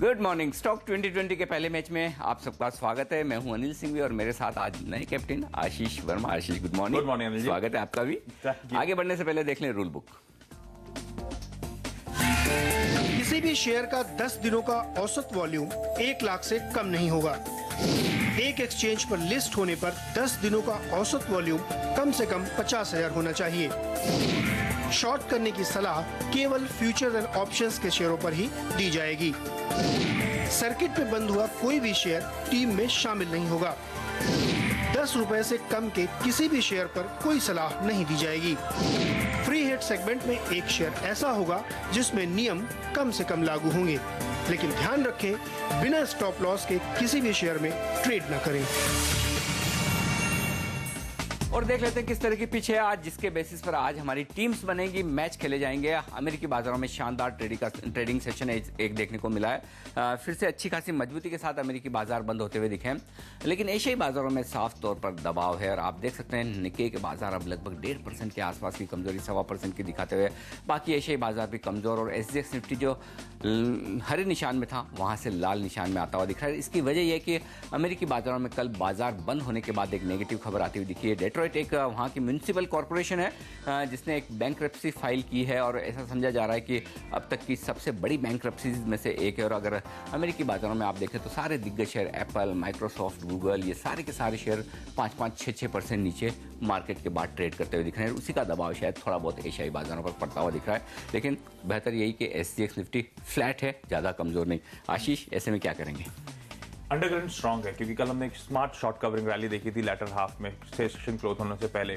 Good morning. Stock 2020 के पहले match में आप सबका स्वागत है। मैं हूं अनिल सिंघवी और मेरे साथ आज नए captain Ashish Verma. Ashish good morning. Good morning Anil ji. स्वागत है आपका भी। आगे बढ़ने से पहले देख लें रूल बुक। किसी भी शेयर का 10 दिनों का औसत वॉल्यूम 1 लाख से कम नहीं होगा। एक एक्सचेंज पर लिस्ट होने पर 10 दिनों का औसत वॉल्यूम कम से कम 50,000 होना चाहिए। शॉर्ट करने की सलाह केवल फ्यूचर एंड ऑप्शंस के शेयरों पर ही दी जाएगी। सर्किट पे बंद हुआ कोई भी शेयर टीम में शामिल नहीं होगा। 10 रुपए से कम के किसी भी शेयर पर कोई सलाह नहीं दी जाएगी। फ्री हिट सेगमेंट में एक शेयर ऐसा होगा जिसमें नियम कम से कम लागू होंगे, लेकिन ध्यान रखें बिना स्टॉप लॉस के किसी भी शेयर में ट्रेड न करें। और देख लेते हैं किस तरह की पिच है आज, जिसके बेसिस पर आज हमारी टीम्स बनेगी, मैच खेले जाएंगे। अमेरिकी बाजारों में शानदार ट्रेडिंग सेशन एक देखने को मिला है। फिर से अच्छी खासी मजबूती के साथ अमेरिकी बाजार बंद होते हुए दिखे हैं, लेकिन एशियाई बाजारों में साफ तौर पर दबाव है। और आप देख सकते हैं निक्के के बाजार अब लगभग 1.5% के आसपास की कमजोरी, 1.25% की दिखाते हुए बाकी एशियाई बाजार भी कमजोर। और SGX निफ्टी जो हरे निशान में था वहां से लाल निशान में आता हुआ दिख रहा है। इसकी वजह यह कि अमेरिकी बाजारों में कल बाजार बंद होने के बाद एक नेगेटिव खबर आती हुई दिखी है। डेट्रॉइट एक वहां की म्युनिसिपल कॉर्पोरेशन है जिसने एक बैंकरप्सी फाइल की है और ऐसा समझा जा रहा है कि अब तक की सबसे बड़ी बैंकरप्सी में से एक है। और अगर अमेरिकी बाजारों में आप देखें तो सारे दिग्गज शेयर एप्पल, माइक्रोसॉफ्ट, गूगल, ये सारे के सारे शेयर 5-5, 6% नीचे मार्केट के बाद ट्रेड करते हुए दिख रहे हैं। उसी का दबाव शायद थोड़ा बहुत एशियाई बाजारों पर पड़ता हुआ दिख रहा है, लेकिन बेहतर यही कि SGX निफ्टी फ्लैट है, ज्यादा कमजोर नहीं। आशीष, ऐसे में क्या करेंगे? अंडरकरंट स्ट्रांग है क्योंकि कल हमने एक स्मार्ट शॉर्ट कवरिंग रैली देखी थी लेटर हाफ में सेशन क्लोज होने से पहले,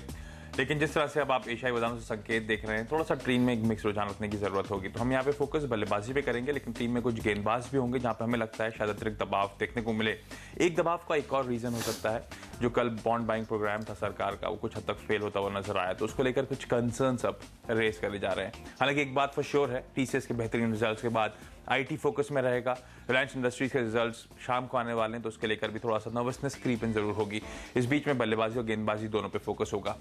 लेकिन जिस तरह से अब आप एशियाई बाजारों से संकेत देख रहे हैं, थोड़ा सा टीम में एक मिक्स रुझान रखने की जरूरत होगी। तो हम यहाँ पे फोकस बल्लेबाजी पे करेंगे, लेकिन टीम में कुछ गेंदबाज भी होंगे जहाँ पे हमें लगता है शायद अतिरिक्त दबाव देखने को मिले। एक दबाव का एक और रीजन हो सकता है, जो कल बॉन्ड बाइंग प्रोग्राम था सरकार का, वो कुछ हद तक फेल होता हुआ नजर आया, तो उसको लेकर कुछ कंसर्न्स अब रेस करे जा रहे हैं। हालांकि एक बात फॉर श्योर है, TCS के बेहतरीन रिजल्ट्स के बाद IT फोकस में रहेगा। रिलायंस इंडस्ट्रीज के रिजल्ट्स शाम को आने वाले हैं, तो उसके लेकर भी थोड़ा सा नर्वसनेस क्रीप इन जरूर होगी। इस बीच में बल्लेबाजी और गेंदबाजी दोनों पे फोकस होगा।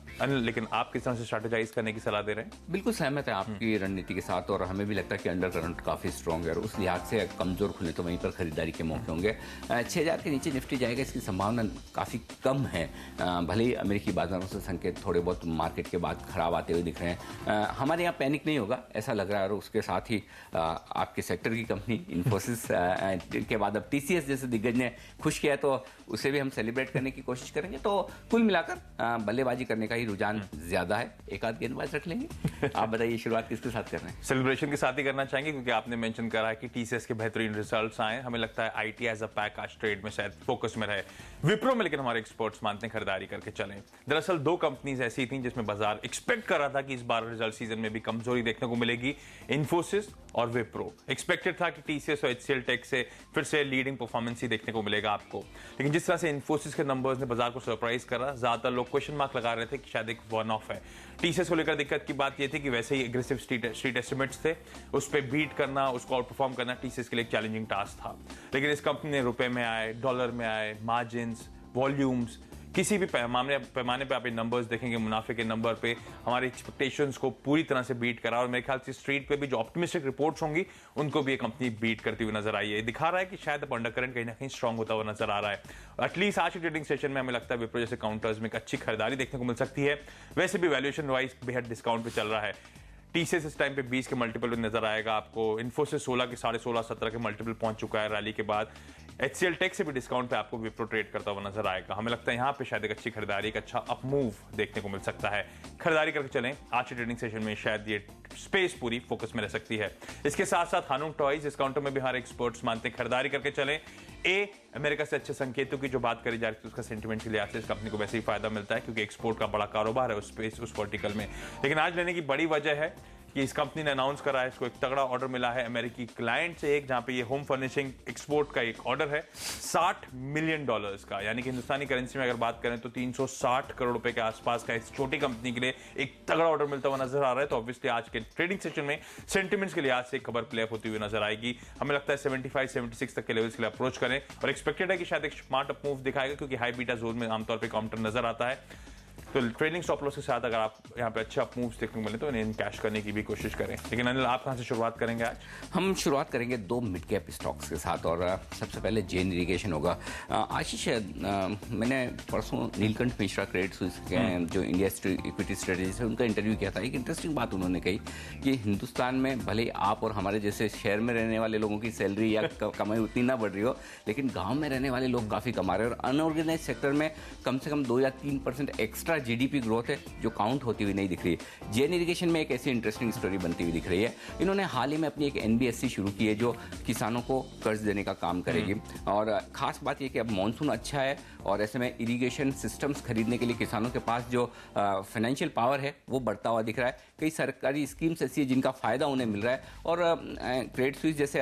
लेकिन आप किस तरह से स्ट्रैटेजाइज करने की सलाह दे रहे हैं? बिल्कुल सहमत है आपकी रणनीति के साथ, और हमें भी लगता है कि अंडर करंट काफी स्ट्रॉन्ग है और उस लिहाज से कमजोर खुले तो वहीं पर खरीदारी के मौके होंगे। 6000 के नीचे निफ्टी जाएगा, इसकी संभावना काफी कम है। भले ही अमेरिकी बाजारों से संकेत थोड़े बहुत मार्केट के बाद खराब आते हुए दिख रहे हैं, हमारे यहाँ पैनिक नहीं होगा ऐसा लग रहा है। और उसके साथ ही आपके सेक्टर की कंपनी इन्फोसिस के बाद अब TCS जैसे दिग्गज ने खुश किया, तो उसे भी हम सेलिब्रेट करने की कोशिश करेंगे। तो कुल मिलाकर बल्लेबाजी करने का ही रुझान ज्यादा है। एक आध गेंदबाज रख लेंगे। आप बताइए शुरुआत किसके साथ कर रहे हैं? सेलिब्रेशन के साथ ही करना चाहेंगे, क्योंकि आपने मेंशन करा है कि TCS के बेहतरीन रिजल्ट्स आए। हमें लगता है IT एज अ पैक आज ट्रेड में शायद फोकस में रहे। विप्रो में लेकिन हमारे एक्सपर्ट्स मानते हैं खरीदारी करके चलें। दरअसल 2 कंपनीज ऐसी थी जिसमें बाजार एक्सपेक्ट कर रहा था कि इस बार रिजल्ट सीजन में भी कमजोरी देखने को मिलेगी, इन्फोसिस और विप्रो। एक्सपेक्टेड था कि TCS और HCL टेक से फिर से लीडिंग परफॉर्मेंस ही देखने को मिलेगा आपको, लेकिन जिस तरह से इन्फोसिस के नंबर्स ने बाजार को सरप्राइज करा, ज्यादातर लोग क्वेश्चन मार्क लगा रहे थे कि शायद एक वन ऑफ है। TCS को लेकर दिक्कत की बात यह थी कि वैसे ही एग्रेसिव स्ट्रीट एस्टिमेट्स थे, उस पर बीट करना, उसको आउट परफॉर्म करना TCS के लिए एक चैलेंजिंग टास्क था। लेकिन इस कंपनी ने रुपए में आए, डॉलर में आए, मार्जिन्स, वॉल्यूम्स, किसी भी पैमाने पे आप नंबर्स देखेंगे, मुनाफे के नंबर पे हमारे एक्सपेक्टेशंस को पूरी तरह से बीट करा। और मेरे ख्याल से स्ट्रीट पे भी जो ऑप्टिमिस्टिक रिपोर्ट्स होंगी उनको भी ये कंपनी बीट करती हुई नजर आई है। दिखा रहा है कि शायद अब अंडरकरंट कहीं ना कहीं स्ट्रांग होता हुआ नजर आ रहा है। एटलीस्ट आज के ट्रेडिंग सेशन में हमें लगता है विप्रो जैसे काउंटर्स में एक अच्छी खरीदारी देखने को मिल सकती है। वैसे भी वैल्यूएशन वाइज बेहद डिस्काउंट पे चल रहा है। TCS इस टाइम पे 20 के मल्टीपल नजर आएगा आपको। इन्फोसिस 16 के 16.5, 17 के मल्टीपल पहुंच चुका है रैली के बाद। HCL टेक से भी डिस्काउंट पे आपको विप्रो ट्रेड करता हुआ नजर आएगा। हमें लगता है यहाँ पे शायद एक अच्छी खरीदारी, एक अच्छा अप मूव देखने को मिल सकता है। खरीदारी करके चलें, आज के ट्रेडिंग सेशन में शायद ये स्पेस पूरी फोकस में रह सकती है। इसके साथ साथ हानुंग टॉयज, इस काउंटर में भी हर एक्सपर्ट्स मानते हैं खरीदारी करके चलें। अमेरिका से अच्छे संकेतों की जो बात करी जा रही थी, उसका सेंटिमेंट के लिहाज से इस कंपनी को वैसे ही फायदा मिलता है, क्योंकि एक्सपोर्ट का बड़ा कारोबार है उस वर्टिकल में। लेकिन आज लेने की बड़ी वजह है कि इस कंपनी ने अनाउंस करा है, इसको एक तगड़ा ऑर्डर मिला है अमेरिकी क्लाइंट से, एक जहां पे ये होम फर्निशिंग एक्सपोर्ट का एक ऑर्डर है $60 मिलियन का, यानी कि हिंदुस्तानी करेंसी में अगर बात करें तो 360 करोड़ रुपए के आसपास का इस छोटी कंपनी के लिए एक तगड़ा ऑर्डर मिलता हुआ नजर आ रहा है। तो ऑब्वियसली आज के ट्रेडिंग सेशन में सेंटिमेंट्स के लिहाज से खबर प्ले होती हुई नजर आएगी। हमें लगता है 75-76 तक के लेवल्स के लिए अप्रोच करें, और एक्सपेक्टेड है कि शायद एक स्मार्ट अप मूव दिखाएगा, क्योंकि हाई बीटा जोन में आमतौर पर काउंटर नजर आता है। तो ट्रेडिंग स्टॉप लॉस के साथ अगर आप यहाँ पे अच्छे अप मूव्स देखने को मिले तो इन्हें कैश करने की भी कोशिश करें। लेकिन अनिल, आप कहाँ से शुरुआत करेंगे आज? हम शुरुआत करेंगे 2 मिड कैप स्टॉक्स के साथ और सबसे पहले जेन इरिगेशन होगा। आशीष, मैंने परसों नीलकंठ मिश्रा क्रेडिट स्विस के जो इंडिया इक्विटी स्ट्रेटेजिस्ट है उनका इंटरव्यू किया था। एक इंटरेस्टिंग बात उन्होंने कही कि हिंदुस्तान में भले आप और हमारे जैसे शहर में रहने वाले लोगों की सैलरी या कमाई उतनी ना बढ़ रही हो, लेकिन गाँव में रहने वाले लोग काफ़ी कमा रहे हैं और अनऑर्गेनाइज सेक्टर में कम से कम 2 या 3% एक्स्ट्रा जीडीपी ग्रोथ है जो काउंट होती हुई नहीं दिख रही है। जेन इरिगेशन में एक ऐसी इंटरेस्टिंग स्टोरी बनती हुई दिख रही है। इन्होंने हाल ही में अपनी एक एनबीएफसी शुरू की है जो किसानों को कर्ज देने का काम करेगी और खास बात यह कि अब मॉनसून अच्छा है और ऐसे में इरिगेशन सिस्टम्स खरीदने के लिए किसानों के पास जो फाइनेंशियल पावर है वो बढ़ता हुआ दिख रहा है। कई सरकारी स्कीम्स ऐसी है जिनका फायदा उन्हें मिल रहा है और क्रेडिट स्विस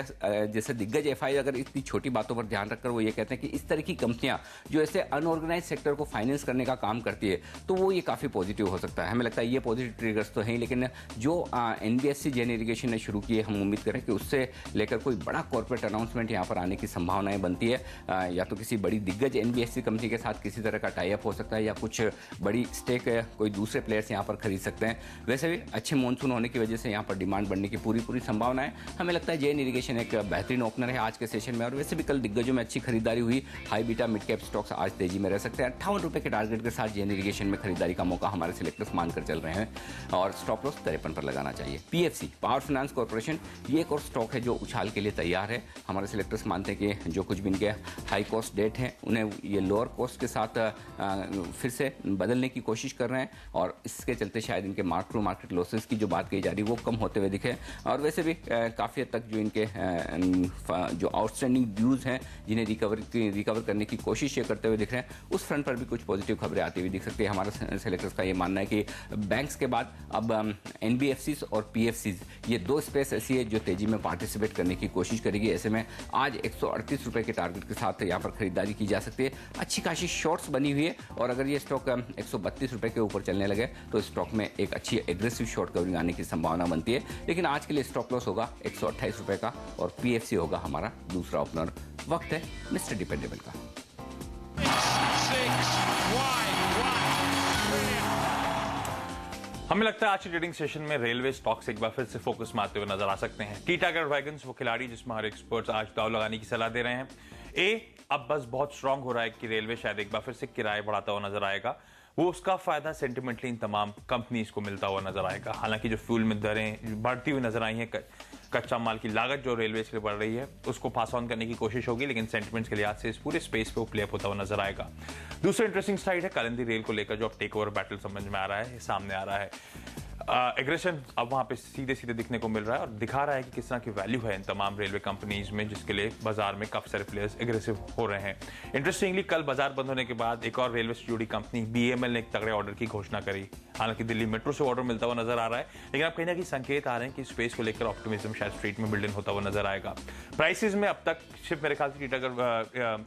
जैसे दिग्गज एफआई अगर इतनी छोटी बातों पर ध्यान रखकर वो ये कहते हैं कि इस तरह की कंपनियां जो ऐसे अनऑर्गेनाइज सेक्टर को फाइनेंस करने का काम करती है तो वो ये काफ़ी पॉजिटिव हो सकता है। हमें लगता है ये पॉजिटिव ट्रिगर्स तो हैं, लेकिन जो एनबीएफसी जेन इरिगेशन ने शुरू की है हम उम्मीद करें कि उससे लेकर कोई बड़ा कॉर्पोरेट अनाउंसमेंट यहाँ पर आने की संभावनाएं बनती है। या तो किसी बड़ी दिग्गज एनबीएफसी कंपनी के साथ किसी तरह का टाई अप हो सकता है या कुछ बड़ी स्टेक कोई दूसरे प्लेयर्स यहाँ पर खरीद सकते हैं। वैसे भी अच्छे मॉनसून होने की वजह से यहाँ पर डिमांड बढ़ने की पूरी संभावना है। हमें लगता है जेन इरिगेशन एक बेहतरीन ओपनर है आज के सेशन में और वैसे भी कल दिग्गजों में अच्छी खरीदारी हुई। High beta mid cap stocks आज तेजी में रह सकते हैं। 58 रुपए के टारगेट के साथ जेन इरिगेशन में खरीदारी का मौका हमारे सिलेक्टर्स मानकर चल रहे हैं और स्टॉप लॉस 53 पर लगाना चाहिए। पीएफसी, पावर फाइनेंस कॉर्पोरेशन, ये एक और स्टॉक है जो उछाल के लिए तैयार है। हमारे सिलेक्टर्स मानते हैं कि जो कुछ भी इनके हाई कॉस्ट डेट हैं उन्हें ये लोअर कॉस्ट के साथ फिर से बदलने की कोशिश कर रहे हैं और इसके चलते शायद इनके मार्क टू मार्केट लॉसेस की जो बात कही जा रही है वो कम होते हुए दिखे और वैसे भी काफ़ी हद तक जो इनके जो आउटस्टैंडिंग ड्यूज हैं जिन्हें रिकवर करने की कोशिश ये करते हुए दिख रहे हैं उस फ्रंट पर भी कुछ पॉजिटिव खबरें आती हुई दिख सकती है। हमारे सेलेक्टर्स का ये मानना है कि बैंक्स के बाद अब एनबीएफसीज और पीएफसीज ये 2 स्पेस ऐसी है जो तेजी में पार्टिसिपेट करने की कोशिश करेगी। ऐसे में आज 138 रुपए के टारगेट के साथ यहाँ पर खरीदारी की जा सकती है। अच्छी खासी शॉर्ट्स बनी हुई है और अगर ये स्टॉक 132 रुपए के ऊपर चलने लगे तो स्टॉक में एक अच्छी एग्रेसिव शॉर्ट कवरिंग आने की संभावना बनती है। लेकिन आज के लिए स्टॉप लॉस होगा 128 रुपए का और पीएफसी होगा हमारा दूसरा ओपनर। वक्त है मिस्टर डिपेंडेबल का। हमें लगता है आज की ट्रेडिंग सेशन में रेलवे स्टॉक्स एक बार फिर से फोकस में आते हुए नजर आ सकते हैं। टी टाइगर वैगन्स वो खिलाड़ी जिसमें हमारे एक्सपर्ट्स आज दाव लगाने की सलाह दे रहे हैं। अब बस बहुत स्ट्रांग हो रहा है कि रेलवे शायद एक बार फिर से किराए बढ़ाता हुआ नजर आएगा। वो उसका फायदा सेंटिमेंटली इन तमाम कंपनीज को मिलता हुआ नजर आएगा। हालांकि जो फ्यूल में दरें बढ़ती हुई नजर आई हैं, कच्चा माल की लागत जो रेलवे के लिए बढ़ रही है उसको पास ऑन करने की कोशिश होगी, लेकिन सेंटिमेंट्स के लिहाज से इस पूरे स्पेस पे वो प्ले अप होता हुआ नजर आएगा। दूसरा इंटरेस्टिंग साइड है कालिंदी रेल को लेकर जो अब टेक ओवर बैटल समझ में आ रहा है, सामने आ रहा है। एग्रेशन अब वहां पे सीधे दिखने को मिल रहा है और दिखा रहा है कि किस तरह की वैल्यू है इन तमाम रेलवे कंपनीज में जिसके लिए बाजार में काफी सारे प्लेयर्स एग्रेसिव हो रहे हैं। इंटरेस्टिंगली कल बाजार बंद होने के बाद एक और रेलवे से जुड़ी कंपनी बीएमएल ने एक तगड़े ऑर्डर की घोषणा करी। हालांकि दिल्ली मेट्रो से ऑर्डर मिलता हुआ नजर आ रहा है, लेकिन अब कहीं ना कहीं संकेत आ रहे हैं कि स्पेस को लेकर ऑप्टिमिज्म शायद स्ट्रीट में बिल्ड इन होता हुआ नजर आएगा। प्राइसेस में अब तक सिर्फ मेरे ख्याल से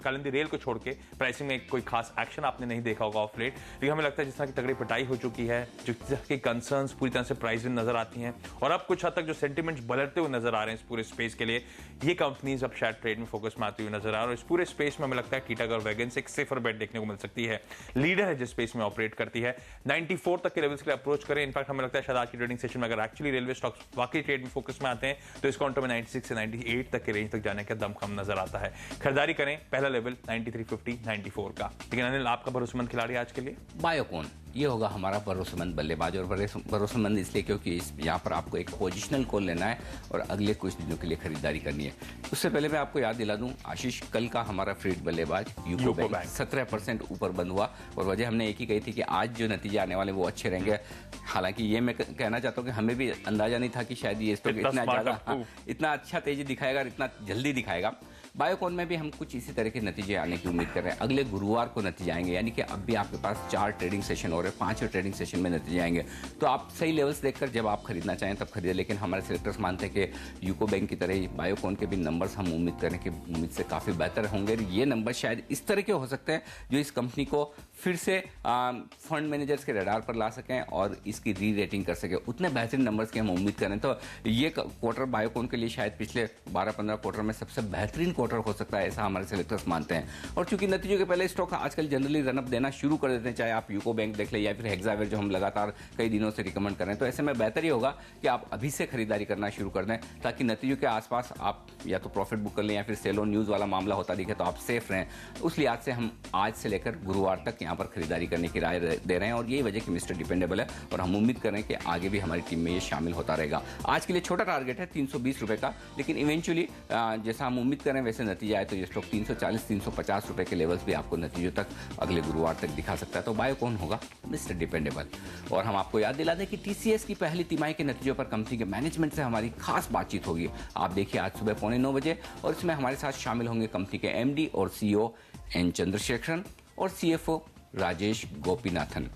कालिंदी रेल को छोड़ के प्राइसिंग में कोई खास एक्शन आपने नहीं देखा होगा ऑफ लेट, लेकिन हमें लगता है जिस तरह की तगड़ी पिटाई हो चुकी है, जिस तरह की कंसर्न्स पूरी तरह से प्राइस नजर आती हैं और अब कुछ हद तक जो सेंटिमेंट्स बदलते हुए नजर आ रहे हैं इस पूरे स्पेस के लिए, ये कंपनीज अब शायद ट्रेड में फोकस में आती हुई नजर आ रही है और इस पूरे स्पेस में हमें लगता है टीटागढ़ वैगन्स एक सेफर बेट देखने को मिल सकती है। लीडर है जिस स्पेस में ऑपरेट करती है। 94 तक के लेवल्स के लिए अप्रोच करें। इनफैक्ट हमें लगता है शायद आज की ट्रेडिंग सेशन में अगर एक्चुअली रेलवे स्टॉक्स वाकई ट्रेड में फोकस में आते हैं तो इस काउंटर में 96 से 98 तक के रेंज तक जाने का दमखम नजर आता है। खरीदारी करें, पहला लेवल 9350 94 का। लेकिन अनिल, आपका भरोसेमंद खिलाड़ी आज के लिए बायोकॉन ये होगा हमारा भरोसेमंद बल्लेबाज और भरोसेमंद इसलिए क्योंकि यहाँ पर आपको एक पोजिशनल कॉल लेना है और अगले कुछ दिनों के लिए खरीदारी करनी है। उससे पहले मैं आपको याद दिला दूं, आशीष, कल का हमारा फ्रीड बल्लेबाज यूको बैंक 17% ऊपर बंद हुआ और वजह हमने एक ही कही थी कि आज जो नतीजे आने वाले वो अच्छे रहेंगे। हालांकि ये मैं कहना चाहता हूँ कि हमें भी अंदाजा नहीं था कि शायद ये स्टॉक इतना अच्छा तेजी दिखाएगा और इतना जल्दी दिखाएगा। बायोकॉन में भी हम कुछ इसी तरह के नतीजे आने की उम्मीद कर रहे हैं। अगले गुरुवार को नतीजे आएंगे, यानी कि अब भी आपके पास 4 ट्रेडिंग सेशन हो रहे हैं, 5वें ट्रेडिंग सेशन में नतीजे आएंगे। तो आप सही लेवल्स देखकर जब आप खरीदना चाहें तब खरीदें। लेकिन हमारे सिलेक्टर्स मानते हैं कि यूको बैंक की तरह ही बायोकॉन के भी नंबर्स हम उम्मीद करें कि उम्मीद से काफ़ी बेहतर होंगे। ये नंबर शायद इस तरह के हो सकते हैं जो इस कंपनी को फिर से फंड मैनेजर्स के रडार पर ला सकें और इसकी री रेटिंग कर सकें। उतने बेहतरीन नंबर्स की हम उम्मीद करें तो ये क्वार्टर बायोकॉन के लिए शायद पिछले 12-15 क्वार्टर में सबसे बेहतरीन क्वार्टर हो सकता है, ऐसा हमारे सेलेक्टर्स मानते हैं। और चूंकि नतीजों के पहले स्टॉक आजकल जनरली रनअप देना शुरू कर देते हैं, चाहे आप यूको बैंक देख लें या फिर हेक्सावेयर जो हम लगातार कई दिनों से रिकमेंड कर रहे हैं, तो ऐसे में बेहतर ही होगा कि आप अभी से खरीदारी करना शुरू कर दें, ताकि नतीजों के आसपास आप या तो प्रॉफिट बुक कर लें या फिर सेल ऑन न्यूज़ वाला मामला होता दिखे तो आप सेफ रहें। उस लिहाज से हम आज से लेकर गुरुवार तक यहाँ पर खरीदारी करने की राय दे रहे हैं और यही वजह कि मिस्टर डिपेंडेबल है और हम उम्मीद कर रहे हैं कि आगे भी हमारी टीम में ये शामिल होता रहेगा। आज के लिए छोटा टारगेट है 320 रुपए का, लेकिन इवेंचुअली जैसा हम उम्मीद कर रहे हैं वैसे नतीजा आए तो ये स्टॉक 340-350 रुपए के लेवल्स भी आपको नतीजों तक अगले गुरुवार तक दिखा सकता है। तो बाय कौन होगा? Mister dependable. और हम आपको याद दिला दें कि टीसीएस की पहली तिमाही के नतीजों पर कंपनी के मैनेजमेंट से हमारी खास बातचीत होगी। आप देखिए आज सुबह 9:15 बजे, और इसमें हमारे साथ शामिल होंगे कंपनी के एमडी और सीईओ एन चंद्रशेखरन और सीएफओ राजेश गोपीनाथन।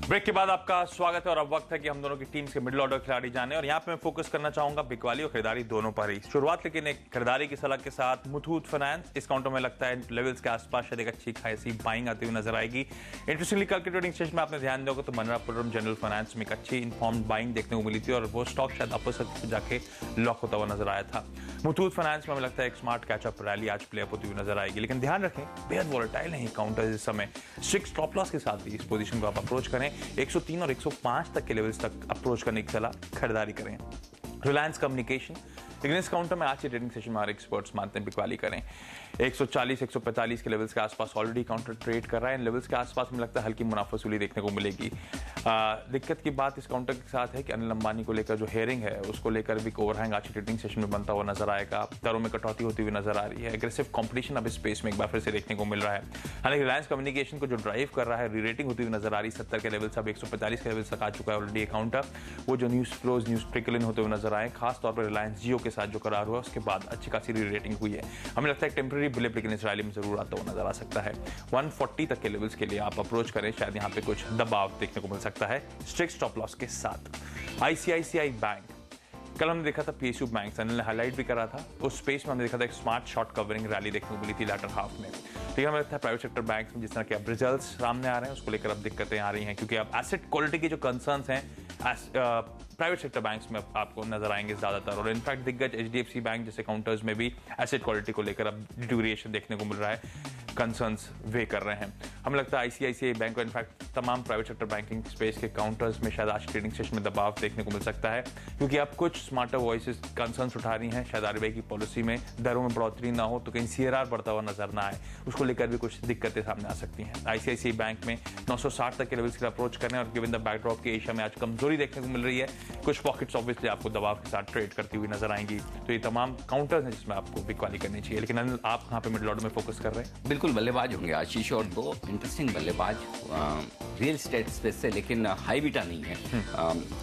ब्रेक के बाद आपका स्वागत है और अब वक्त है कि हम दोनों की टीम्स के मिडिल ऑर्डर खिलाड़ी जाने, और यहाँ पे मैं फोकस करना चाहूंगा बिकवाली और खरीदारी दोनों पर ही। शुरुआत लेकिन एक खरीदारी की सलाह के साथ मुथूट फाइनेंस। इस काउंटर में लगता है लेवल्स के आसपास शायद एक अच्छी खासी बाइंग आती हुई नजर आएगी। इंटरेस्टिंगली कल के ट्रेडिंग सेशन में आपने ध्यान दोगे तो मनरापुरम जनरल फाइनेंस में एक अच्छी इन्फॉर्म्ड बाइंग देखने को मिली थी और वो स्टॉक शायद अपर सर्किट पे जाके लॉक होता हुआ नजर आया था। मुथूट फाइनेंस में हमें लगता है एक स्मार्ट कैचअप रैली आज प्ले अप होती हुई नजर आएगी, लेकिन ध्यान रखें बेहद वॉलेटाइल है काउंटर इस समय। स्ट्रिक्ट स्टॉप लॉस के साथ भी इस पोजीशन को आप अप्रोच करें। 103 और 105 तक के लेवल्स तक अप्रोच करने की सलाह खरीदारी करें। रिलायंस कम्युनिकेशन, लेकिन इस काउंटर में आज के ट्रेडिंग सेशन में हमारे एक्सपर्ट्स मानते हैं बिकवाली करें। 140-145 के लेवल्स के आसपास ऑलरेडी काउंटर ट्रेड कर रहा है। इन लेवल्स के आसपास हमें लगता है हल्की मुनाफासूली देखने को मिलेगी। दिक्कत की बात इस काउंटर के साथ है कि अनिल अंबानी को लेकर जो हेयरिंग है उसको लेकर भी ओवरहैंग आज की ट्रेडिंग सेशन में बनता हुआ नजर आएगा। दरों में कटौती होती हुई नजर आ रही है। एग्रेसिव कॉम्पिटिशन अब इस स्पेस में एक बार फिर से देखने को मिल रहा है। हालांकि रिलायंस कम्युनिकेशन को जो ड्राइव कर रहा है री-रेटिंग होती हुई नजर आ रही है। 70 के लेवल्स अब 145 के लेवल्स तक आ चुका है ऑलरेडी काउंटर। वो जो न्यूज फ्लोज न्यूज ट्रिकल इन होते हुए नजर आए, खासतौर पर रिलायंस जियो के साथ जो करार हुआ उसके बाद अच्छी खासी री-रेटिंग हुई है। हमें लगता है टेम्पररी ब्लिप लेकिन इस रैली में जरूर आता हुआ नजर आ सकता है। 140 तक के लेवल्स के लिए आप अप्रोच करें, शायद यहाँ पे कुछ दबाव देखने को मिल सकता है स्ट्रिक्ट स्टॉप लॉस के साथ। आईसीआईसीआई बैंक, कल हमने देखा था पीएसयू बैंक ने हाईलाइट भी करा था, उस स्पेस में हमने देखा था एक स्मार्ट शॉर्ट कवरिंग रैली देखने को मिली थी लैटर हाफ में। लेकिन हमें लगता है प्राइवेट सेक्टर बैंक में जिस तरह के अब रिजल्ट्स सामने आ रहे हैं उसको लेकर अब दिक्कतें आ रही हैं, क्योंकि अब एसेट क्वालिटी की जो कंसर्न्स हैं प्राइवेट सेक्टर बैंक्स में आपको नजर आएंगे ज्यादातर। और इनफैक्ट दिग्गज एचडीएफसी बैंक जैसे काउंटर्स में भी एसेट क्वालिटी को लेकर अब डिटोरिएशन देखने को मिल रहा है, कंसर्न्स वे कर रहे हैं। हमें लगता है आईसीआईसीआई बैंक को इनफैक्ट तमाम प्राइवेट सेक्टर बैंकिंग स्पेस के काउंटर्स में शायद आज ट्रेडिंग सेशन में दबाव देखने को मिल सकता है, क्योंकि अब कुछ स्मार्टर वॉइसेस कंसर्न्स उठा रही हैं शायद आरबीआई की पॉलिसी में दरों में बढ़ोतरी ना हो तो कहीं सीआरआर बढ़ता हुआ नजर ना आए, उसको लेकर भी कुछ दिक्कतें सामने आ सकती हैं। आईसीआईसीआई बैंक में 960 तक के लेवल्स की अप्रोच करें, और गिवन द बैकड्रॉप की एशिया में आज कमजोरी देखने को मिल रही है, कुछ पॉकेट्स ऑब्वियसली आपको दबाव के साथ ट्रेड करती हुई नजर आएंगी। तो ये तमाम काउंटर्स हैं जिसमें आपको बिकवाली करनी चाहिए। लेकिन अनिल, आप कहाँ पे मिडिल ऑर्डर में फोकस कर रहे हैं? बिल्कुल बल्लेबाज होंगे आशीष, और दो इंटरेस्टिंग बल्लेबाज रियल स्टेट स्पेस से, लेकिन हाई बीटा नहीं है,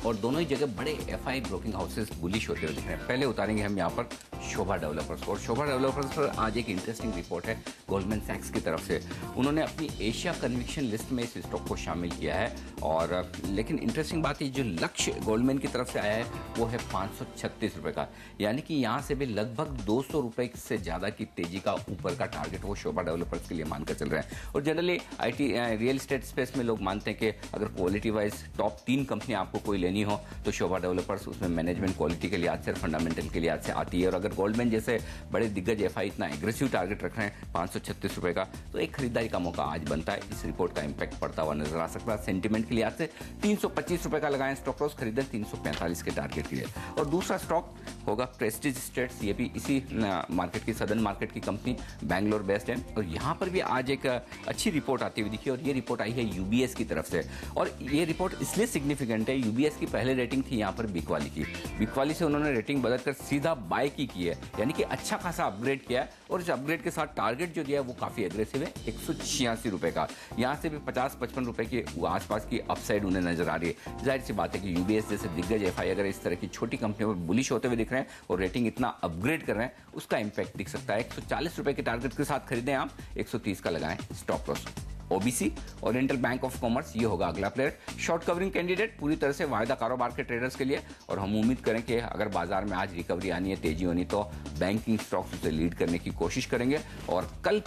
और दोनों ही जगह बड़े एफआई ब्रोकिंग हाउसेस बुलिश होते हुए दिख रहे हैं। पहले उतारेंगे हम यहाँ पर शोभा डेवलपर्स, और शोभा डेवलपर्स पर आज एक इंटरेस्टिंग रिपोर्ट है गोल्डमैन सैक्स की तरफ से। उन्होंने अपनी एशिया कन्विक्शन लिस्ट में इस स्टॉक को शामिल किया है, और लेकिन इंटरेस्टिंग बात है जो लक्ष्य गोल्डमैन की तरफ से आया है वो है 536 रुपए का, यानी कि यहाँ से भी लगभग 200 रुपए से ज्यादा की तेजी का ऊपर का टारगेट वो शोभा डेवलपर्स के लिए मानकर चल रहे हैं। और generally IT real estate space में लोग मानते हैं कि अगर क्वालिटी वाइज टॉप 3 कंपनी आपको कोई लेनी हो तो शोभा डेवलपर्स उसमें मैनेजमेंट क्वालिटी के लिहाज से, फंडामेंटल के लिहाज से आती है। और अगर गोल्डमैन जैसे बड़े दिग्गज एफआई इतना एग्रेसिव टारगेट रख रहे हैं 536 रुपए का, तो एक खरीदारी का मौका आज बनता है। इस रिपोर्ट का इंपैक्ट पड़ता हुआ नजर आ सकता है। सेंटीमेंट के लिहाज से 325 रुपए का लगाएं स्टॉप लॉस, खरीदें 345 के टारगेट के लिए। और दूसरा स्टॉक होगा प्रेस्टीज एस्टेट्स, ये भी इसी मार्केट की सदर्न मार्केट की कंपनी, बैंगलोर बेस्ड है। और यहाँ पर भी आज एक अच्छी रिपोर्ट आती हुई दिखी और ये रिपोर्ट आई है यूबीएस की तरफ से। और ये रिपोर्ट इसलिए सिग्निफिकेंट है, यूबीएस की पहले रेटिंग थी यहाँ पर बिक वाली की, बिक वाली से उन्होंने रेटिंग बदलकर सीधा बाय की है, यानी कि अच्छा खासा अपग्रेड किया है। और इस अपग्रेड के साथ टारगेट जो दिया है वो काफी एग्रेसिव है, 186 रुपए का। यहाँ से भी 50-55 रुपए के आसपास की अपसाइड उन्हें नजर आ रही है। जाहिर सी बात है कि यूबीएस जैसे दिग्गज एफआई अगर इस तरह की छोटी कंपनियों पर बुलिश होते हुए दिख रहे हैं और रेटिंग इतना अपग्रेड कर रहे हैं, उसका इंपैक्ट दिख सकता है। 140 रुपए के टारगेट के साथ खरीदें आप, 130 का लगाएं stop loss. OBC, oriental bank of commerce, ये होगा अगला प्लेयर, शॉर्ट कवरिंग कैंडिडेट, पूरी तरह से वायदा कारोबार के ट्रेडर्स के लिए। और हम उम्मीद करें कि अगर बाजार में आज रिकवरी आनी है, तेजी होनी, तो बैंकिंग स्टॉक्स उसे लीड करने की कोशिश करेंगे। और कल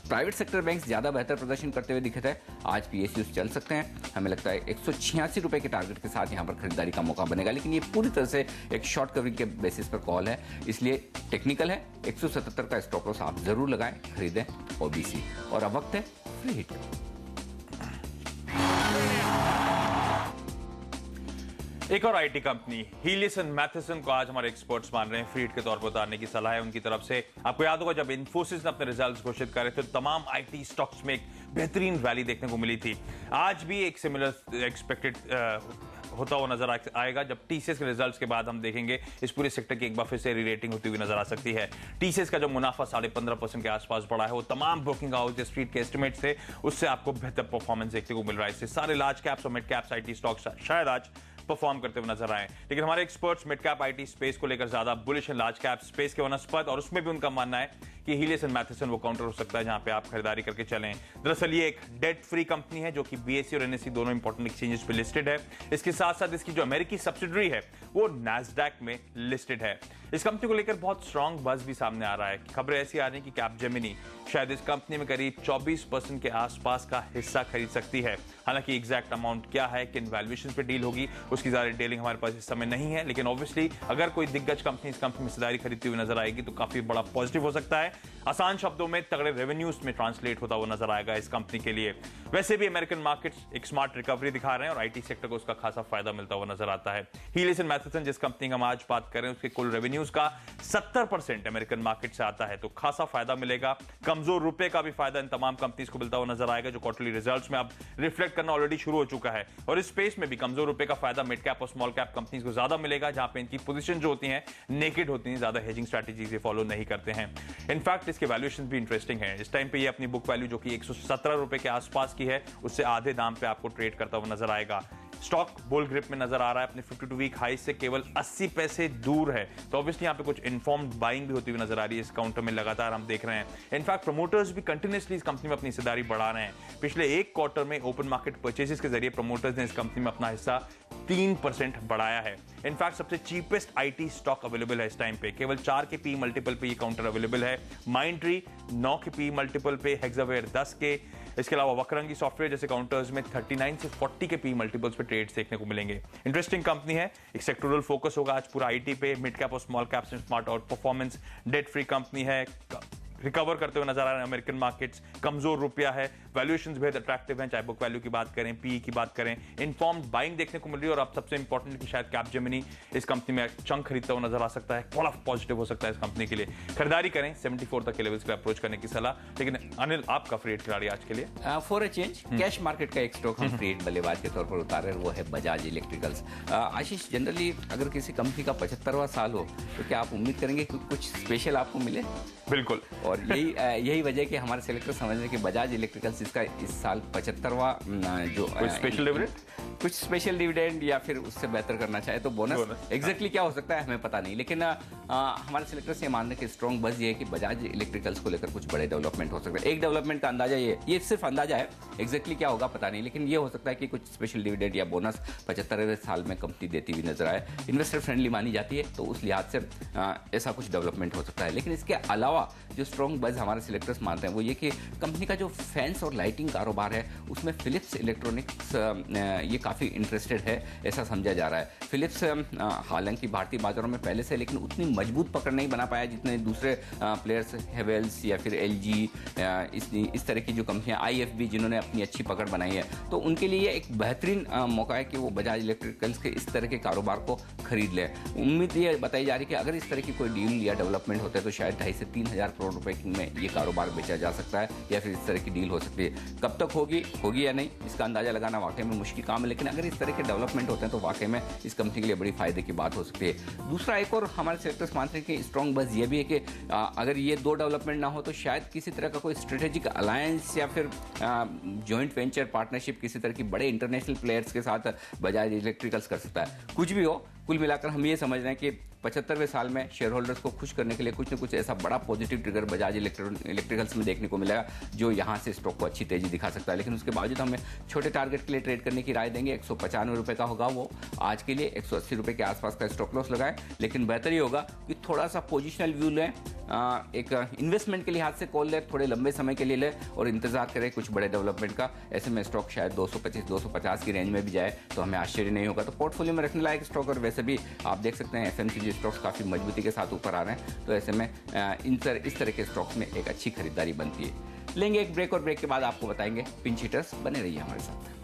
प्राइवेट सेक्टर बैंक्स ज्यादा बेहतर प्रदर्शन करते हुए दिखे थे, आज पीएसयूज चल सकते हैं। हमें लगता है 186 रुपए के टारगेट के साथ यहां पर खरीदारी का मौका बनेगा, लेकिन ये पूरी तरह से एक शॉर्ट कवरिंग के बेसिस पर कॉल है, इसलिए टेक्निकल है। 177 का स्टॉप लॉस आप जरूर लगाएं, खरीदें ओबीसी। और अब वक्त है फ्री हिट। एक और आईटी कंपनी हीलियस एंड मैथिसन को आज हमारे एक्सपर्ट्स मान रहे हैं फ्री हिट के तौर पर उतारने की सलाह है उनकी तरफ से। आपको याद होगा जब इन्फोसिस ने अपने रिजल्ट्स घोषित करे थे, तमाम आईटी स्टॉक्स में एक बेहतरीन रैली देखने को मिली थी। आज भी एक सिमिलर एक्सपेक्टेड होता हुआ नजर आएगा जब टीसीएस के रिजल्ट्स के बाद हम देखेंगे इस पूरे सेक्टर की एक बार फिर से रीरेटिंग होती हुई नजर आ सकती है। टीसीएस का जो मुनाफा 15.5% के आसपास बढ़ा है, वो तमाम ब्रोकिंग हाउस के स्ट्रीट के एस्टिमेट्स थे, उससे आपको बेहतर परफॉर्मेंस देखने को मिल रहा है। इससे सारे लार्ज कैप्स और मिड कैप्स आईटी स्टॉक्स शायद आज परफॉर्म करते हुए नजर आए, लेकिन हमारे experts mid cap IT space को लेकर ज्यादा बुलिश हैं लार्ज कैप स्पेस के वनस्पत, और उसमें भी उनका मानना है कि हीलियस एंड मैथिसन वो काउंटर हो सकता है जहां पे आप खरीदारी करके चलें। दरअसल ये एक डेट फ्री कंपनी है जो कि बीएसई और एनएसई दोनों इंपॉर्टेंट एक्सचेंजेस पे लिस्टेड है। इसके साथ साथ इसकी जो अमेरिकी सब्सिडरी है वो नैस्डैक में लिस्टेड है। इस कंपनी को लेकर बहुत स्ट्रॉन्ग बज भी सामने आ रहा है। खबरें ऐसी आ रही है कि कैपजेमिनी शायद इस कंपनी में करीब 24% के आसपास का हिस्सा खरीद सकती है। हालांकि एग्जैक्ट अमाउंट क्या है, किन वैल्यूएशन पे डील होगी, उसकी ज्यादा डिटेलिंग हमारे पास इस समय नहीं है, लेकिन ऑब्वियसली अगर कोई दिग्गज कंपनी इस कंपनी में हिस्सेदारी खरीदती हुई नजर आएगी तो काफी बड़ा पॉजिटिव हो सकता है। आसान शब्दों में तगड़े रेवेन्यूज में ट्रांसलेट होता हुआ नजर आएगा इस कंपनी के लिए। वैसे भी अमेरिकन मार्केट्स एक स्मार्ट रिकवरी दिखा रहे हैं और आईटी सेक्टर को उसका खासा फायदा मिलता हुआ नजर आता है। हीलियस एंड मैथिसन जिस कंपनी की हम आज बात करें उसके कुल रेवेन्यूज का 70% अमेरिकन मार्केट से आता है, तो खासा फायदा मिलेगा। कमजोर रुपए का भी फायदा इन तमाम कंपनीज को मिलता हुआ नजर आएगा, जो क्वार्टरली रिजल्ट्स में अब रिफ्लेक्ट करना ऑलरेडी शुरू हो चुका है। और इस स्पेस में भी कमजोर रुपए का फायदा मिड कैप और स्मॉल कैप कंपनीज को ज्यादा मिलेगा, जहां पे इनकी पोजीशन जो होती है नेकेड होती है, ज्यादा हेजिंग स्ट्रेटजीज फॉलो नहीं करते हैं। इनफैक्ट इसके वैल्यूएशन भी इंटरेस्टिंग है। इस टाइम पे ये अपनी बुक वैल्यू जो कि 117 रुपए के आसपास की है, उससे आधे दाम पे आपको ट्रेड करता हुआ नजर आएगा। स्टॉक बुल ग्रिप में नजर आ रहा है, अपने 52 वीक हाई से केवल 80 पैसे दूर है, तो ऑब्वियसली यहां पे कुछ इन्फॉर्म्ड बाइंग भी होती हुई नजर आ रही है। इस काउंटर में लगातार हम देख रहे हैं। इनफैक्ट प्रमोटर्स भी कंटिन्यूअसली इस कंपनी में अपनी हिस्सेदारी बढ़ा रहे हैं। पिछले एक क्वार्टर में ओपन मार्केट परचेजेस के जरिए प्रमोटर्स ने इस कंपनी में अपना हिस्सा 3% बढ़ाया है। इनफैक्ट सबसे चीपेस्ट आईटी स्टॉक अवेलेबल है इस टाइम पे, केवल 4 के पी मल्टीपल पे ये काउंटर अवेलेबल है। माइंडट्री 9 के पी मल्टीपल पे, हेक्सावेयर 10 के, इसके अलावा वक्रंगी सॉफ्टवेयर जैसे काउंटर्स में 39 से 40 के पी मल्टीपल्स पे ट्रेड्स देखने को मिलेंगे। इंटरेस्टिंग कंपनी है, एक सेक्टोरल फोकस होगा आज पूरा आईटी पे, मिड कैप और स्मॉल कैप्स में smart out performance, debt free company है, रिकवर करते हुए नजर आ रहे हैं अमेरिकन मार्केट्स, कमजोर रुपया है, वैल्यूएशंस बेहद अट्रैक्टिव हैं, चाहे बुक वैल्यू की बात करें, पीई की बात करें, इन्फॉर्म्ड बाइंग देखने को मिल रही है। और अब सबसे इंपॉर्टेंट कि शायद कैपजेमिनी इस कंपनी में चंक खरीदता हुआ नजर आ सकता है, बड़ा पॉजिटिव हो सकता है इस कंपनी के लिए। खरीदारी करें, 74 तक के लेवल्स पे अप्रोच करने की सलाह। लेकिन अनिल, आपका फ्री हिट खिलाड़ी आज के लिए for a change cash market का एक स्टॉक हम फ्री हिट बल्लेबाज के तौर पर उतार रहे हैं, वो है बजाज इलेक्ट्रिकल्स। आशीष, जनरली अगर किसी कंपनी का 75वां साल हो तो क्या आप उम्मीद करेंगे कि कुछ स्पेशल आपको मिले? बिल्कुल, और यही वजह कि हमारे सेलेक्टर समझ रहे हैं कि बजाज इलेक्ट्रिकल्स इसका इस साल 75वां जो स्पेशल डिविडेंड, कुछ स्पेशल डिविडेंड या फिर उससे बेहतर करना चाहे तो बोनस एग्जैक्टली क्या हो सकता है हमें पता नहीं, लेकिन हमारे सेलेक्टर से मानने के स्ट्रॉन्ग बस ये है कि बजाज इलेक्ट्रिकल्स को लेकर कुछ बड़े डेवलपमेंट हो सकते हैं। एक डेवलपमेंट का अंदाजा ये सिर्फ अंदाजा है, एग्जैक्टली क्या होगा पता नहीं, लेकिन ये हो सकता है कि कुछ स्पेशल डिविडेंड या बोनस 75वें साल में कंपनी देती हुई नजर आए। इन्वेस्टर फ्रेंडली मानी जाती है, तो उस लिहाज से ऐसा कुछ डेवलपमेंट हो सकता है। लेकिन इसके अलावा जो स्ट्रॉन्ग बज हमारे सिलेक्टर्स मानते हैं वो ये कि कंपनी का जो फैंस और लाइटिंग कारोबार है उसमें फिलिप्स इलेक्ट्रॉनिक्स ये काफ़ी इंटरेस्टेड है, ऐसा समझा जा रहा है। फिलिप्स हालांकि भारतीय बाजारों में पहले से लेकिन उतनी मजबूत पकड़ नहीं बना पाया जितने दूसरे प्लेयर्स हेवेल्स या फिर LG इस तरह की जो कंपनियां IFB जिन्होंने अपनी अच्छी पकड़ बनाई है, तो उनके लिए एक बेहतरीन मौका है कि वो बजाज इलेक्ट्रिकल्स के इस तरह के कारोबार को खरीद ले। उम्मीद ये बताई जा रही है कि अगर इस तरह की कोई डील या डेवलपमेंट होता है तो शायद 2.5 से 3 हज़ार करोड़ रुपए में ये कारोबार बेचा जा सकता है या फिर इस तरह की डील हो सकती है। कब तक होगी या नहीं इसका अंदाजा लगाना वाकई में मुश्किल काम है, लेकिन अगर इस तरह के डेवलपमेंट होते हैं तो वाकई में इस कंपनी के लिए बड़ी फायदे की बात हो सकती है। दूसरा एक और हमारे सेक्टर्स मानते हैं कि स्ट्रॉन्ग बस ये भी है कि अगर ये दो डेवलपमेंट ना हो तो शायद किसी तरह का कोई स्ट्रेटेजिक अलायंस या फिर जॉइंट वेंचर पार्टनरशिप किसी तरह की बड़े इंटरनेशनल प्लेयर्स के साथ बजाज इलेक्ट्रिकल्स कर सकता है। कुछ भी हो, कुल मिलाकर हम ये समझ रहे हैं कि 75वें साल में शेयर होल्डर्स को खुश करने के लिए कुछ न कुछ ऐसा बड़ा पॉजिटिव ट्रिगर बजाज इलेक्ट्रिकल्स में देखने को मिलेगा जो यहाँ से स्टॉक को अच्छी तेजी दिखा सकता है। लेकिन उसके बावजूद हमें छोटे टारगेट के लिए ट्रेड करने की राय देंगे। 195 रुपये का होगा वो आज के लिए, 180 रुपये के आसपास का स्टॉप लॉस लगाएं, लेकिन बेहतर ही होगा कि थोड़ा सा पोजिशनल व्यू लें, एक इन्वेस्टमेंट के लिहाज से कॉल लें, थोड़े लंबे समय के लिए लें और इंतजार करें कुछ बड़े डेवलपमेंट का। ऐसे में स्टॉक शायद 225-250 की रेंज में भी जाए तो हमें आश्चर्य नहीं होगा। तो पोर्टफोलियो में रखने लायक स्टॉक, और वैसे भी आप देख सकते हैं FMCG स्टॉक्स काफ़ी मजबूती के साथ ऊपर आ रहे हैं, तो ऐसे में इस तरह के स्टॉक्स में एक अच्छी खरीदारी बनती है। लेंगे एक ब्रेक और ब्रेक के बाद आपको बताएंगे पिंच हिटर्स। बने रहिए हमारे साथ।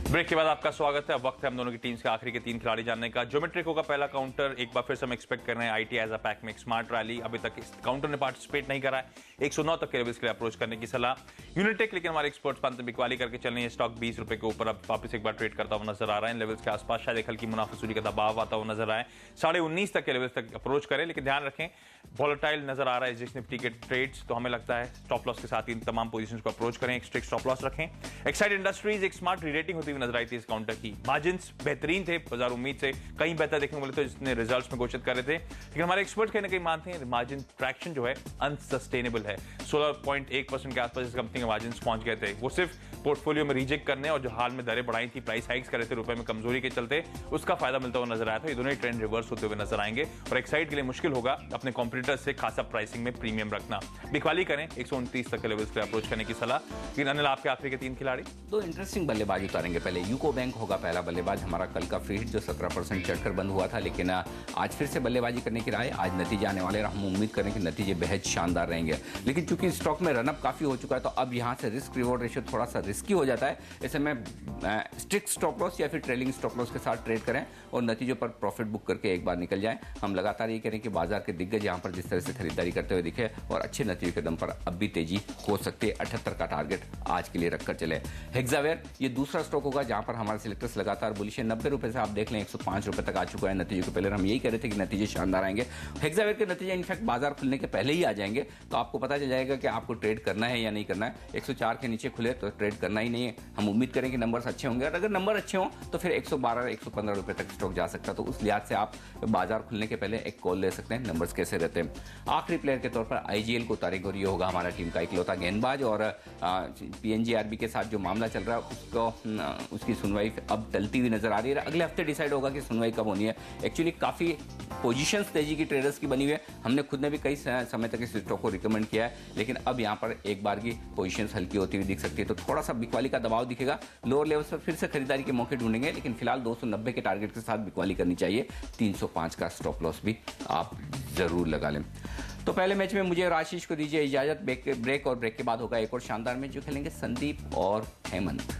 ब्रेक के बाद आपका स्वागत है। अब वक्त है हम दोनों की टीम्स के आखिरी के 3 खिलाड़ी जानने का। ज्योमेट्रिक होगा पहला काउंटर, एक बार फिर से हम एक्सपेक्ट कर रहे हैं ITI एज अ पैक में स्मार्ट रैली। अभी तक इस काउंटर ने पार्टिसिपेट नहीं करा है, 109 तक के लेवल्स के लिए अप्रोच करने की सलाह। यूनिटेक लेकिन हमारे एक्सपर्ट्स पाते बिकवाली करके चल रही है, स्टॉक 20 रुपए के ऊपर अब वापस एक बार ट्रेड करता हुआ नजर आ रहा है। लेवल्स के आसपास शायद एक हल्की मुनाफिसूरी का दबाव आता हुआ नजर आए, 19.5 तक के लेवल्स तक अप्रोच करें, लेकिन ध्यान रखें वॉलेटाइल नजर आ रहा है जिस निफ्टी के ट्रेड्स, तो हमें लगता है स्टॉप लॉस के साथ इन तमाम पोजीशंस को अप्रोच करें, एक स्ट्रिक्ट स्टॉप लॉस रखें। एक्साइड इंडस्ट्रीज एक स्मार्ट रीरेटिंग होती हुई नजर आई थी इस काउंटर की। मार्जिन्स बेहतरीन थे, बाजार उम्मीद से कहीं बेहतर देखने को मिले थे जिसने रिजल्ट्स में घोषित कर रहे थे, लेकिन हमारे एक्सपर्ट कहीं ना कहीं मानते हैं मार्जिन ट्रैक्शन जो है अनसस्टेनेबल है। 16.1% के आसपास इस कंपनी के मार्जिन्स पहुंच गए थे। वो सिर्फ पोर्टफोलियो में रिजेक्ट करने और जो हाल में दरें बढ़ाई थी, प्राइस हाइक्स कर रहे थे रुपए में कमजोरी के चलते, उसका फायदा मिलता हुआ नजर आया था। ये दोनों ही ट्रेंड रिवर्स होते हुए नजर आएंगे और एक्साइड के लिए मुश्किल होगा अपने कॉम्पिटिटर से खासा प्राइसिंग में प्रीमियम रखना। बिकवाली करें, 129 तक के लेवल्स पे अप्रोच करने की सलाह। लेकिन अनिल, आपके आखिरी के 3 खिलाड़ी तो इंटरेस्टिंग बल्लेबाज उतारेंगे। पहले यूको बैंक होगा पहला बल्लेबाज। हमारा कल का फ्री हिट जो 17% चढ़कर बंद हुआ था, लेकिन आज फिर से बल्लेबाजी करने की राय। आज नतीजे आने वाले, हम उम्मीद करें कि नतीजे बेहद शानदार रहेंगे, लेकिन चूंकि स्टॉक में रनअप काफी हो चुका है तो अब यहाँ से रिस्क रिवॉर्ड रेशियो थोड़ा सा रिस्की हो जाता है। ऐसे में स्ट्रिक्ट स्टॉप लॉस या फिर ट्रेलिंग स्टॉप लॉस के साथ ट्रेड करें और नतीजों पर प्रॉफिट बुक करके एक बार निकल जाएं। हम लगातार ये करें कि बाजार के दिग्गज यहाँ पर जिस तरह से खरीदारी करते हुए दिखे और अच्छे नतीजों के दम पर अब भी तेजी हो सकती है। 78 का टारगेट आज के लिए रखकर चले। हेक्सावेयर ये दूसरा स्टॉक होगा जहां पर हमारे सिलेक्टर्स लगातार बुलिश है। 90 रुपए से आप देख लें 105 रुपए तक आ चुका है नतीजों के पहले। हम यही कह रहे थे कि नतीजे शानदार आएंगे। हेक्सावेयर के नतीजे इनफैक्ट बाजार खुलने के पहले ही आ जाएंगे, तो आपको पता चल जाएगा कि आपको ट्रेड करना है या नहीं करना है। 104 के नीचे खुले तो ट्रेड करना ही नहीं है। हम उम्मीद करें कि नंबर्स अच्छे होंगे और अगर नंबर अच्छे हों तो फिर 112-115 रुपए तक स्टॉक जा सकता है। तो उस लिहाज से आप बाजार खुलने के पहले एक कॉल ले सकते हैं नंबर्स कैसे रहते हैं। आखिरी प्लेयर के तौर पर IGL को उतारेंगे और ये होगा हमारा टीम का इकलौता गेंदबाज। और PNGRB के साथ जो मामला चल रहा है उसकी सुनवाई अब टलती हुई नजर आ रही है। अगले हफ्ते डिसाइड होगा कि सुनवाई कब होनी है। एक्चुअली काफी पोजीशंस तेजी की ट्रेडर्स की बनी हुई है। हमने खुद ने भी कई समय तक इस स्टॉक को रिकमेंड किया है, लेकिन अब यहाँ पर एक बार की पोजीशंस हल्की होती हुई दिख सकती है, तो थोड़ा सा बिकवाली का दबाव दिखेगा। लोअर लेवल्स पर फिर से खरीदारी के मौके ढूंढेंगे, लेकिन फिलहाल 290 के टारगेट के साथ बिकवाली करनी चाहिए। 305 का स्टॉप लॉस भी आप जरूर लगा लें। तो पहले मैच में मुझे और आशीष को दीजिए इजाजत। ब्रेक और ब्रेक के बाद होगा एक और शानदार मैच जो खेलेंगे संदीप और हेमंत।